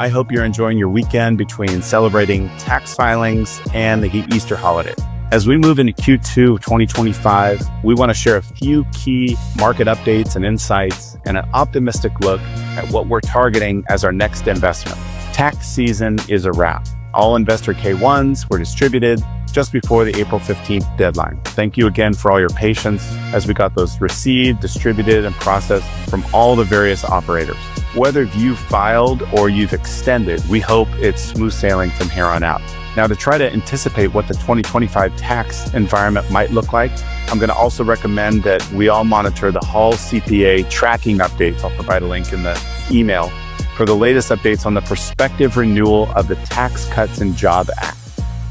I hope you're enjoying your weekend between celebrating tax filings and the Easter holiday. As we move into Q2 of 2025, we want to share a few key market updates and insights and an optimistic look at what we're targeting as our next investment. Tax season is a wrap. All investor K1s were distributed just before the April 15th deadline. Thank you again for all your patience as we got those received, distributed, and processed from all the various operators. Whether you've filed or you've extended, we hope it's smooth sailing from here on out. Now, to try to anticipate what the 2025 tax environment might look like, I'm going to also recommend that we all monitor the Hall CPA tracking updates. I'll provide a link in the email for the latest updates on the prospective renewal of the Tax Cuts and Jobs Act,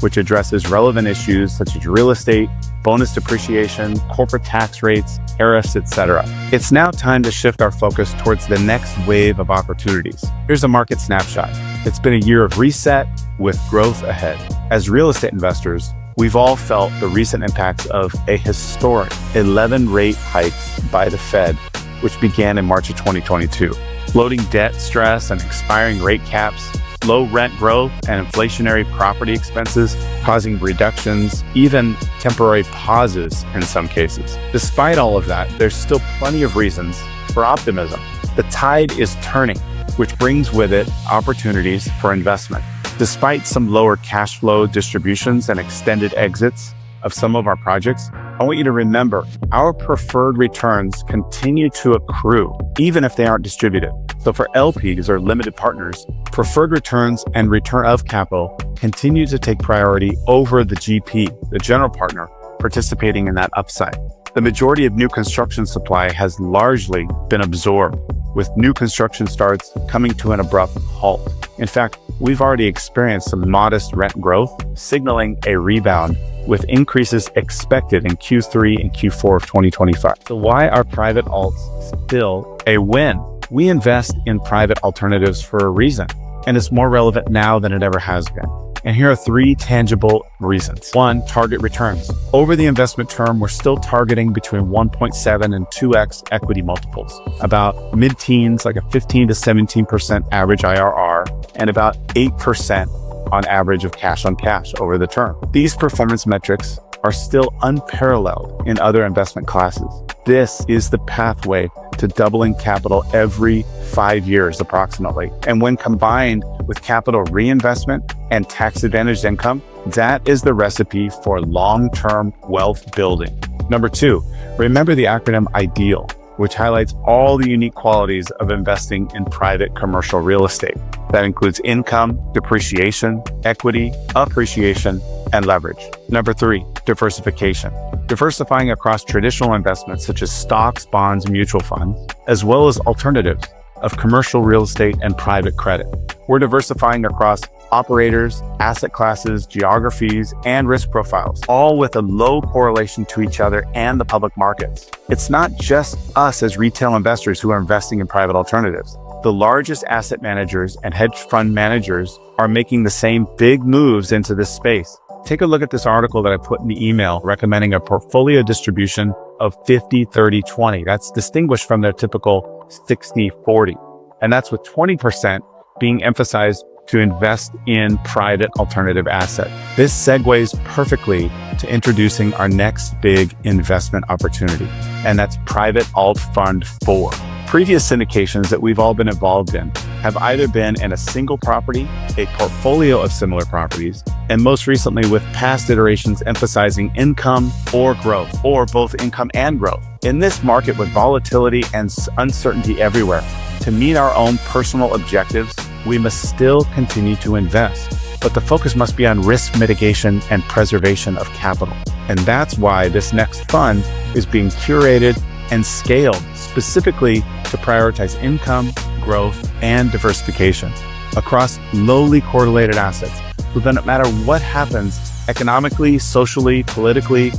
which addresses relevant issues such as real estate, bonus depreciation, corporate tax rates, tariffs, etc. It's now time to shift our focus towards the next wave of opportunities. Here's a market snapshot. It's been a year of reset with growth ahead. As real estate investors, we've all felt the recent impacts of a historic 11 rate hikes by the Fed, which began in March of 2022. Floating debt stress and expiring rate caps, low rent growth and inflationary property expenses causing reductions, even temporary pauses in some cases. Despite all of that, there's still plenty of reasons for optimism. The tide is turning, which brings with it opportunities for investment. Despite some lower cash flow distributions and extended exits of some of our projects, I want you to remember our preferred returns continue to accrue, even if they aren't distributed. So for LPs or limited partners, preferred returns and return of capital continue to take priority over the GP, the general partner, participating in that upside. The majority of new construction supply has largely been absorbed, with new construction starts coming to an abrupt halt. In fact, we've already experienced some modest rent growth, signaling a rebound, with increases expected in Q3 and Q4 of 2025. So why are private alts still a win? We invest in private alternatives for a reason, and it's more relevant now than it ever has been. And here are 3 tangible reasons. 1, target returns. Over the investment term, we're still targeting between 1.7 and 2x equity multiples, about mid-teens, like a 15 to 17% average IRR, and about 8% on average of cash on cash over the term. These performance metrics are still unparalleled in other investment classes. This is the pathway to doubling capital every 5 years approximately. And when combined with capital reinvestment and tax-advantaged income, that is the recipe for long-term wealth building. Number 2, remember the acronym IDEAL, which highlights all the unique qualities of investing in private commercial real estate. That includes income, depreciation, equity, appreciation, and leverage. Number 3, diversification. Diversifying across traditional investments such as stocks, bonds, and mutual funds, as well as alternatives of commercial real estate and private credit. We're diversifying across operators, asset classes, geographies, and risk profiles, all with a low correlation to each other and the public markets. It's not just us as retail investors who are investing in private alternatives. The largest asset managers and hedge fund managers are making the same big moves into this space. Take a look at this article that I put in the email recommending a portfolio distribution of 50-30-20. That's distinguished from their typical 60-40. And that's with 20% being emphasized to invest in private alternative asset. This segues perfectly to introducing our next big investment opportunity, and that's Private Alt Fund 4. Previous syndications that we've all been involved in have either been in a single property, a portfolio of similar properties, and most recently with past iterations emphasizing income or growth, or both income and growth. In this market with volatility and uncertainty everywhere, to meet our own personal objectives, we must still continue to invest, but the focus must be on risk mitigation and preservation of capital. And that's why this next fund is being curated and scaled specifically to prioritize income, growth, and diversification across lowly correlated assets. So that no matter what happens economically, socially, politically,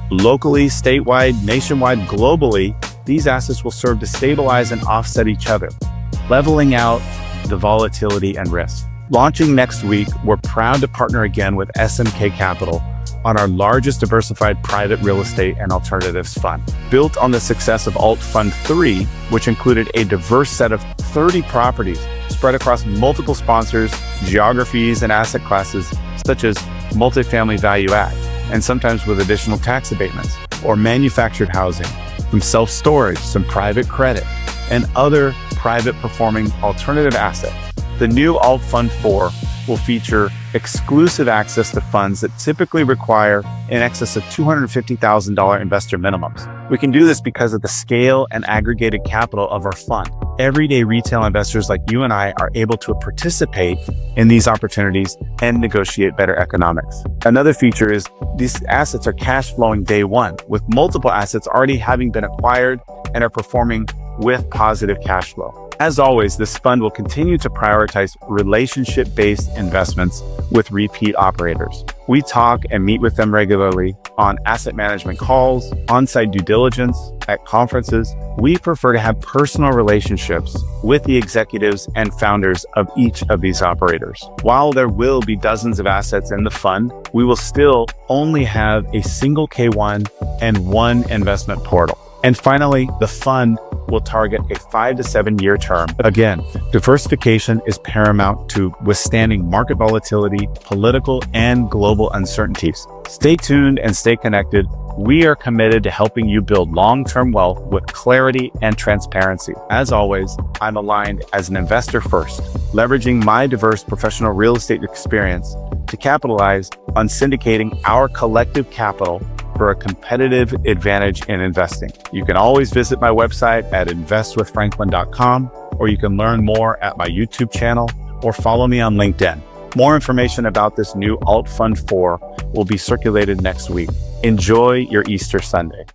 locally, statewide, nationwide, globally, these assets will serve to stabilize and offset each other, leveling out the volatility and risk. Launching next week, we're proud to partner again with SMK Capital on our largest diversified private real estate and alternatives fund. Built on the success of Alt Fund 3, which included a diverse set of 30 properties spread across multiple sponsors, geographies, and asset classes, such as multifamily value add, and sometimes with additional tax abatements, or manufactured housing, some self-storage, some private credit, and other private performing alternative assets. The new Alt Fund 4 will feature exclusive access to funds that typically require in excess of $250,000 investor minimums. We can do this because of the scale and aggregated capital of our fund. Everyday retail investors like you and I are able to participate in these opportunities and negotiate better economics. Another feature is these assets are cash flowing day one, with multiple assets already having been acquired and are performing with positive cash flow. As always, this fund will continue to prioritize relationship-based investments with repeat operators. We talk and meet with them regularly on asset management calls, on-site due diligence, at conferences. We prefer to have personal relationships with the executives and founders of each of these operators. While there will be dozens of assets in the fund, we will still only have a single K1 and one investment portal. And finally, the fund will target a 5 to 7 year term. Again, diversification is paramount to withstanding market volatility, political and global uncertainties. Stay tuned and stay connected. We are committed to helping you build long-term wealth with clarity and transparency. As always, I'm aligned as an investor first, leveraging my diverse professional real estate experience to capitalize on syndicating our collective capital for a competitive advantage in investing. You can always visit my website at investwithfranklin.com, or you can learn more at my YouTube channel or follow me on LinkedIn. More information about this new Alt Fund 4 will be circulated next week. Enjoy your Easter Sunday.